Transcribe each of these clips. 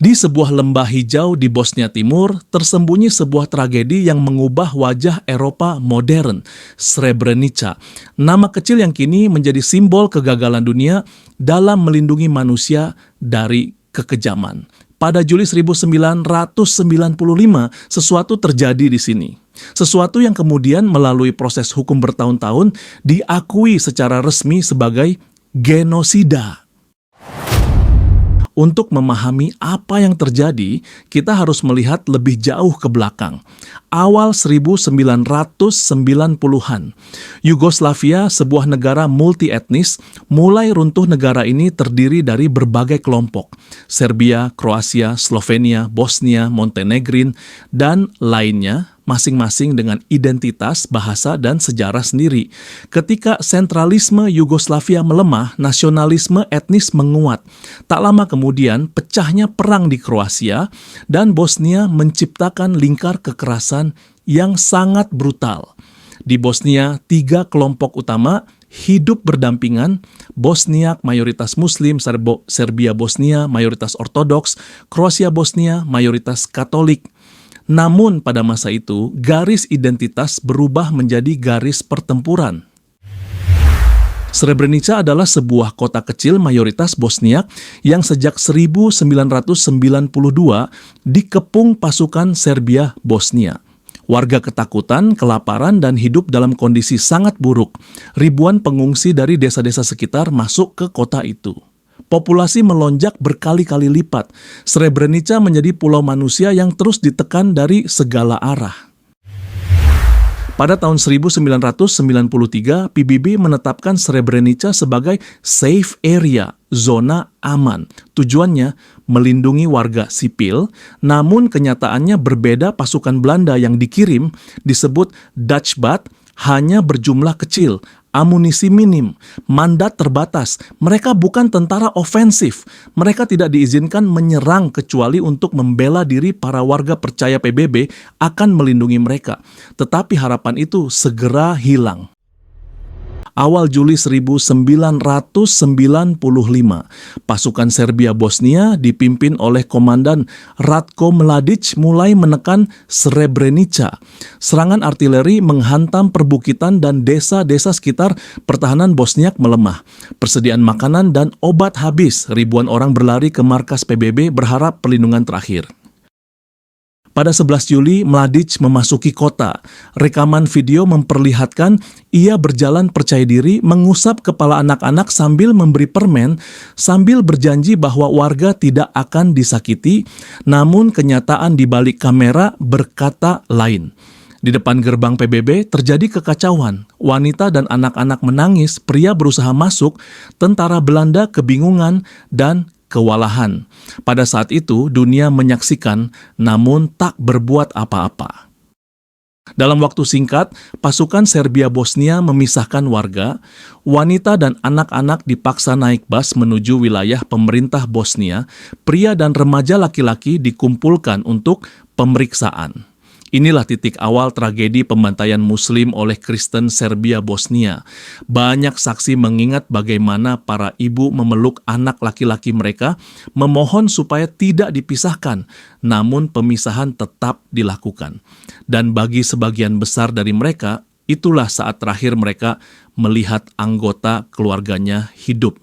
Di sebuah lembah hijau di Bosnia Timur, tersembunyi sebuah tragedi yang mengubah wajah Eropa modern, Srebrenica. Nama kecil yang kini menjadi simbol kegagalan dunia dalam melindungi manusia dari kekejaman. Pada Juli 1995, sesuatu terjadi di sini. Sesuatu yang kemudian melalui proses hukum bertahun-tahun diakui secara resmi sebagai genosida. Untuk memahami apa yang terjadi, kita harus melihat lebih jauh ke belakang. Awal 1990-an, Yugoslavia, sebuah negara multi-etnis, mulai runtuh. Negara ini terdiri dari berbagai kelompok. Serbia, Kroasia, Slovenia, Bosnia, Montenegrin, dan lainnya, masing-masing dengan identitas, bahasa, dan sejarah sendiri. Ketika sentralisme Yugoslavia melemah, nasionalisme etnis menguat. Tak lama kemudian, pecahnya perang di Kroasia, dan Bosnia menciptakan lingkar kekerasan yang sangat brutal. Di Bosnia, 3 kelompok utama hidup berdampingan: Bosniak mayoritas Muslim, Serbia Bosnia mayoritas Ortodoks, Kroasia Bosnia mayoritas Katolik. Namun pada masa itu, garis identitas berubah menjadi garis pertempuran. Srebrenica adalah sebuah kota kecil mayoritas Bosniak yang sejak 1992 dikepung pasukan Serbia Bosnia. Warga ketakutan, kelaparan, dan hidup dalam kondisi sangat buruk. Ribuan pengungsi dari desa-desa sekitar masuk ke kota itu. Populasi melonjak berkali-kali lipat. Srebrenica menjadi pulau manusia yang terus ditekan dari segala arah. Pada tahun 1993, PBB menetapkan Srebrenica sebagai safe area, zona aman. Tujuannya melindungi warga sipil, namun kenyataannya berbeda. Pasukan Belanda yang dikirim disebut Dutchbat hanya berjumlah kecil, amunisi minim, mandat terbatas. Mereka bukan tentara ofensif. Mereka tidak diizinkan menyerang kecuali untuk membela diri. Para warga percaya PBB akan melindungi mereka. Tetapi harapan itu segera hilang. Awal Juli 1995, pasukan Serbia Bosnia dipimpin oleh Komandan Ratko Mladic mulai menekan Srebrenica. Serangan artileri menghantam perbukitan dan desa-desa sekitar. Pertahanan Bosniak melemah. Persediaan makanan dan obat habis. Ribuan orang berlari ke markas PBB berharap perlindungan terakhir. Pada 11 Juli, Mladic memasuki kota. Rekaman video memperlihatkan ia berjalan percaya diri, mengusap kepala anak-anak sambil memberi permen, sambil berjanji bahwa warga tidak akan disakiti. Namun kenyataan di balik kamera berkata lain. Di depan gerbang PBB terjadi kekacauan. Wanita dan anak-anak menangis, pria berusaha masuk, tentara Belanda kebingungan dan kewalahan. Pada saat itu, dunia menyaksikan namun tak berbuat apa-apa. Dalam waktu singkat, pasukan Serbia Bosnia memisahkan warga. Wanita dan anak-anak dipaksa naik bus menuju wilayah pemerintah Bosnia. Pria dan remaja laki-laki dikumpulkan untuk pemeriksaan. Inilah titik awal tragedi pembantaian Muslim oleh Kristen Serbia Bosnia. Banyak saksi mengingat bagaimana para ibu memeluk anak laki-laki mereka, memohon supaya tidak dipisahkan, namun pemisahan tetap dilakukan. Dan bagi sebagian besar dari mereka, itulah saat terakhir mereka melihat anggota keluarganya hidup.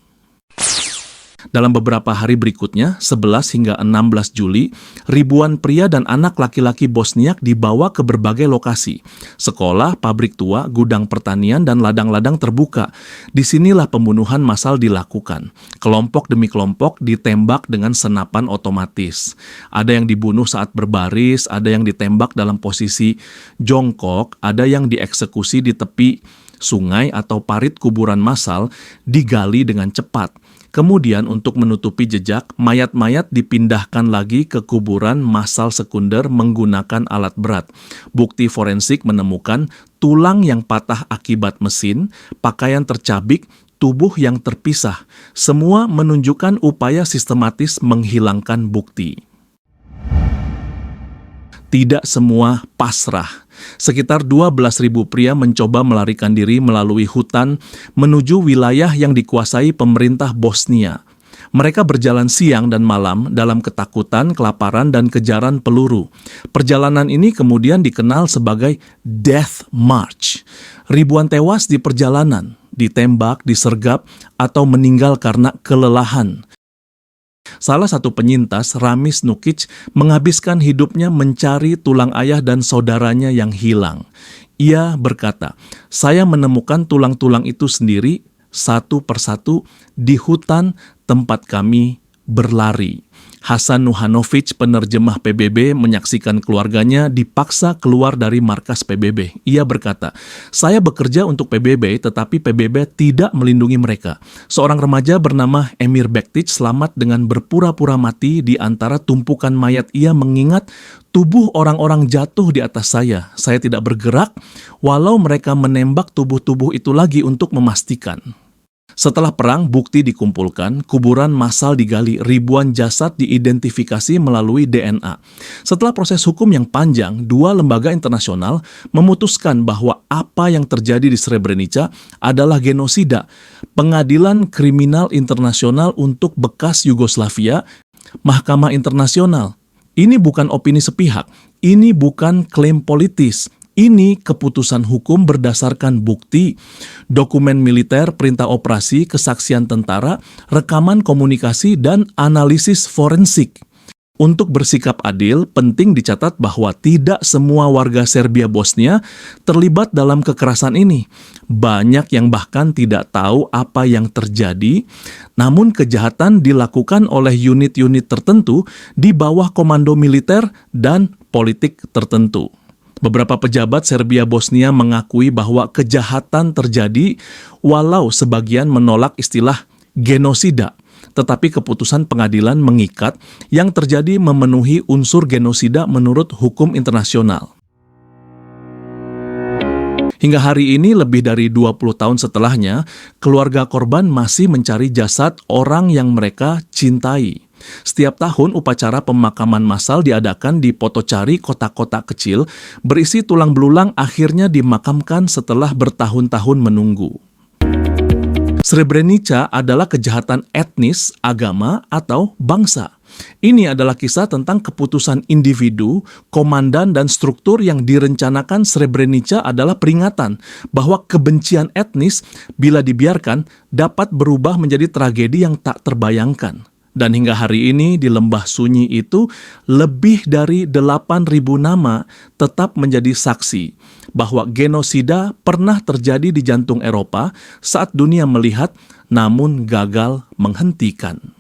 Dalam beberapa hari berikutnya, 11 hingga 16 Juli, ribuan pria dan anak laki-laki Bosniak dibawa ke berbagai lokasi. Sekolah, pabrik tua, gudang pertanian, dan ladang-ladang terbuka. Disinilah pembunuhan massal dilakukan. Kelompok demi kelompok ditembak dengan senapan otomatis. Ada yang dibunuh saat berbaris, ada yang ditembak dalam posisi jongkok, ada yang dieksekusi di tepi sungai atau parit kuburan massal digali dengan cepat. Kemudian untuk menutupi jejak, mayat-mayat dipindahkan lagi ke kuburan massal sekunder menggunakan alat berat. Bukti forensik menemukan tulang yang patah akibat mesin, pakaian tercabik, tubuh yang terpisah. Semua menunjukkan upaya sistematis menghilangkan bukti. Tidak semua pasrah. Sekitar 12.000 pria mencoba melarikan diri melalui hutan menuju wilayah yang dikuasai pemerintah Bosnia. Mereka berjalan siang dan malam dalam ketakutan, kelaparan, dan kejaran peluru. Perjalanan ini kemudian dikenal sebagai Death March. Ribuan tewas di perjalanan, ditembak, disergap, atau meninggal karena kelelahan. Salah satu penyintas, Ramis Nukic, menghabiskan hidupnya mencari tulang ayah dan saudaranya yang hilang. Ia berkata, "Saya menemukan tulang-tulang itu sendiri, satu persatu, di hutan tempat kami berlari." Hasan Nuhanovic, penerjemah PBB, menyaksikan keluarganya dipaksa keluar dari markas PBB. Ia berkata, "Saya bekerja untuk PBB, tetapi PBB tidak melindungi mereka." Seorang remaja bernama Emir Bektic selamat dengan berpura-pura mati di antara tumpukan mayat. Ia mengingat, "Tubuh orang-orang jatuh di atas saya. Saya tidak bergerak, walau mereka menembak tubuh-tubuh itu lagi untuk memastikan." Setelah perang, bukti dikumpulkan, kuburan massal digali, ribuan jasad diidentifikasi melalui DNA. Setelah proses hukum yang panjang, dua lembaga internasional memutuskan bahwa apa yang terjadi di Srebrenica adalah genosida. Pengadilan Kriminal Internasional untuk bekas Yugoslavia, Mahkamah Internasional. Ini bukan opini sepihak, ini bukan klaim politis. Ini keputusan hukum berdasarkan bukti, dokumen militer, perintah operasi, kesaksian tentara, rekaman komunikasi, dan analisis forensik. Untuk bersikap adil, penting dicatat bahwa tidak semua warga Serbia Bosnia terlibat dalam kekerasan ini. Banyak yang bahkan tidak tahu apa yang terjadi, namun kejahatan dilakukan oleh unit-unit tertentu di bawah komando militer dan politik tertentu. Beberapa pejabat Serbia Bosnia mengakui bahwa kejahatan terjadi, walau sebagian menolak istilah genosida. Tetapi keputusan pengadilan mengikat yang terjadi memenuhi unsur genosida menurut hukum internasional. Hingga hari ini, lebih dari 20 tahun setelahnya, keluarga korban masih mencari jasad orang yang mereka cintai. Setiap tahun upacara pemakaman massal diadakan di Potocari, kota-kota kecil, berisi tulang belulang akhirnya dimakamkan setelah bertahun-tahun menunggu. Srebrenica adalah kejahatan etnis, agama, atau bangsa. Ini adalah kisah tentang keputusan individu, komandan, dan struktur yang direncanakan. Srebrenica adalah peringatan bahwa kebencian etnis, bila dibiarkan, dapat berubah menjadi tragedi yang tak terbayangkan. Dan hingga hari ini di lembah sunyi itu, lebih dari 8.000 nama tetap menjadi saksi bahwa genosida pernah terjadi di jantung Eropa saat dunia melihat namun gagal menghentikan.